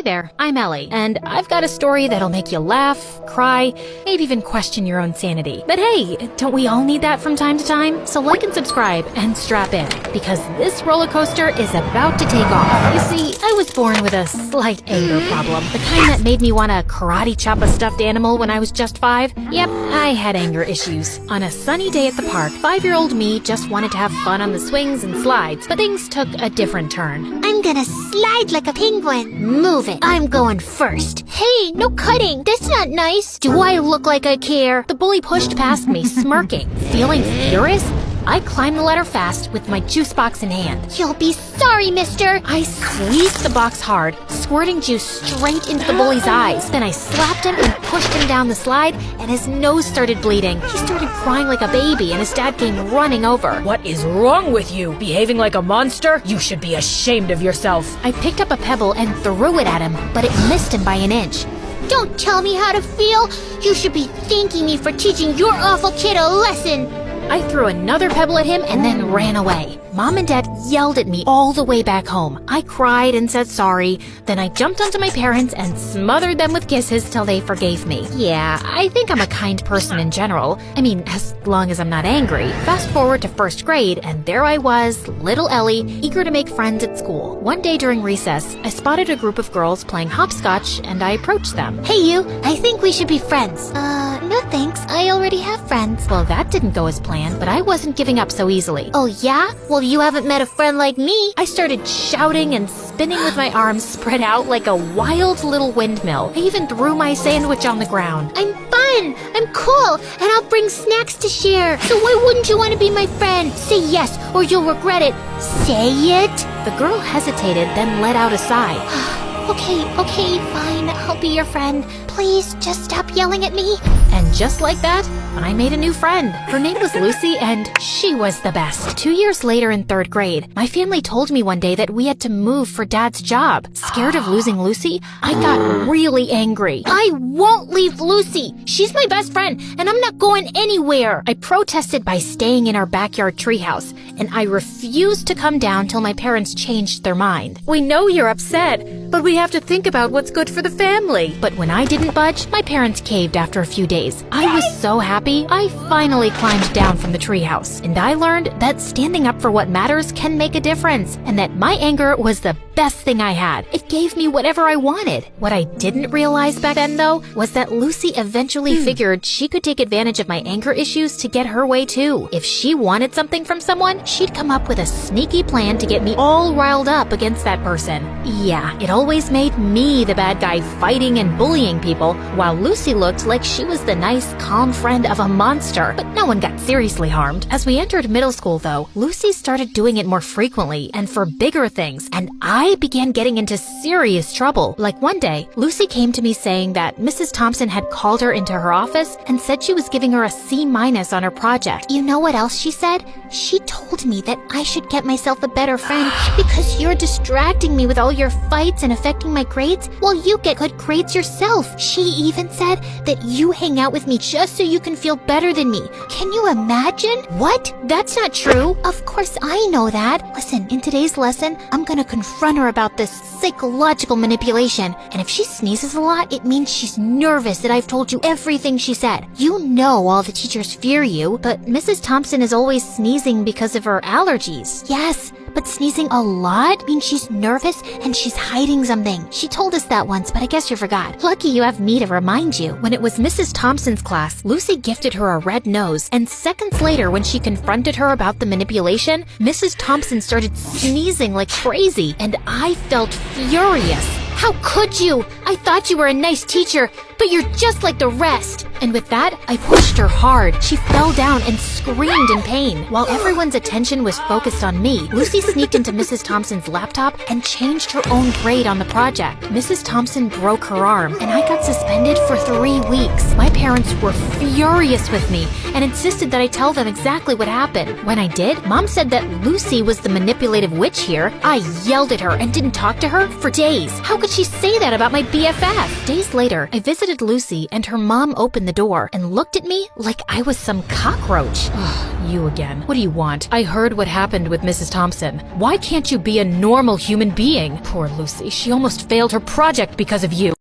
Hi there, I'm Ellie, and I've got a story that'll make you laugh, cry, maybe even question your own sanity. But hey, don't we all need that from time to time? So like and subscribe and strap in, because this roller coaster is about to take off. You see, I was born with a slight anger problem, the kind that made me want to karate chop a stuffed animal when I was just 5. Yep, I had anger issues. On a sunny day at the park, 5-year-old me just wanted to have fun on the swings and slides, but things took a different turn. I'm gonna slide like a penguin. Move it. I'm going first. Hey, no cutting. That's not nice. Do I look like I care? The bully pushed past me, smirking. Feeling furious, I climbed the ladder fast with my juice box in hand. You'll be sorry, mister. I squeezed the box hard, squirting juice straight into the bully's eyes. Then I slapped him and pushed him down the slide, and his nose started bleeding. He started crying like a baby, and his dad came running over. What is wrong with you? Behaving like a monster? You should be ashamed of yourself. I picked up a pebble and threw it at him, but it missed him by an inch. Don't tell me how to feel. You should be thanking me for teaching your awful kid a lesson. I threw another pebble at him and then ran away. Mom and Dad yelled at me all the way back home. I cried and said sorry. Then I jumped onto my parents and smothered them with kisses till they forgave me. Yeah, I think I'm a kind person in general. I mean, as long as I'm not angry. Fast forward to 1st grade, and there I was, little Ellie, eager to make friends at school. One day during recess, I spotted a group of girls playing hopscotch, and I approached them. Hey you, I think we should be friends. No thanks. I already have friends. Well, that didn't go as planned, but I wasn't giving up so easily. Oh yeah? Well, you haven't met a friend like me. I started shouting and spinning with my arms spread out like a wild little windmill. I even threw my sandwich on the ground. I'm fun. I'm cool. And I'll bring snacks to share. So why wouldn't you want to be my friend? Say yes, or you'll regret it. Say it. The girl hesitated, then let out a sigh. Okay, fine. I'll be your friend. Please, just stop yelling at me. And just like that, I made a new friend. Her name was Lucy, and she was the best. 2 years later in 3rd grade, my family told me one day that we had to move for Dad's job. Scared of losing Lucy, I got really angry. I won't leave Lucy. She's my best friend, and I'm not going anywhere. I protested by staying in our backyard treehouse, and I refused to come down till my parents changed their mind. We know you're upset, but we have to think about what's good for the family. But when I didn't budge, my parents caved after a few days. I was so happy, I finally climbed down from the treehouse. And I learned that standing up for what matters can make a difference, and that my anger was the best thing I had. It gave me whatever I wanted. What I didn't realize back then, though, was that Lucy eventually figured she could take advantage of my anger issues to get her way too. If she wanted something from someone, she'd come up with a sneaky plan to get me all riled up against that person. Yeah, it always made me the bad guy fighting and bullying people, while Lucy looked like she was the nice, calm friend of a monster. But no one got seriously harmed. As we entered middle school, though, Lucy started doing it more frequently and for bigger things, and I began getting into serious trouble. Like one day, Lucy came to me saying that Mrs. Thompson had called her into her office and said she was giving her a C- on her project. You know what else she said? She told me that I should get myself a better friend because you're distracting me with all your fights and affecting my grades while you get good grades yourself. She even said that you hang out with me just so you can feel better than me. Can you imagine? What? That's not true. Of course I know that. Listen, in today's lesson, I'm gonna confront her about this psychological manipulation. And if she sneezes a lot, it means she's nervous that I've told you everything she said. You know all the teachers fear you, but Mrs. Thompson is always sneezing because of her allergies. Yes, but sneezing a lot means she's nervous and she's hiding something. She told us that once, but I guess you forgot. Lucky you have me to remind you. When it was Mrs. Thompson's class, Lucy gifted her a red nose, and seconds later, when she confronted her about the manipulation, Mrs. Thompson started sneezing like crazy, and I felt furious. How could you? I thought you were a nice teacher, but you're just like the rest. And with that, I pushed her hard. She fell down and screamed in pain. While everyone's attention was focused on me, Lucy sneaked into Mrs. Thompson's laptop and changed her own grade on the project. Mrs. Thompson broke her arm, and I got suspended for 3 weeks. My parents were furious with me and insisted that I tell them exactly what happened. When I did, Mom said that Lucy was the manipulative witch here. I yelled at her and didn't talk to her for days. How could she say that about my BFF? Days later, I visited Lucy, and her mom opened the the door and looked at me like I was some cockroach. You again. What do you want? I heard what happened with Mrs. Thompson. Why can't you be a normal human being? Poor Lucy, she almost failed her project because of you.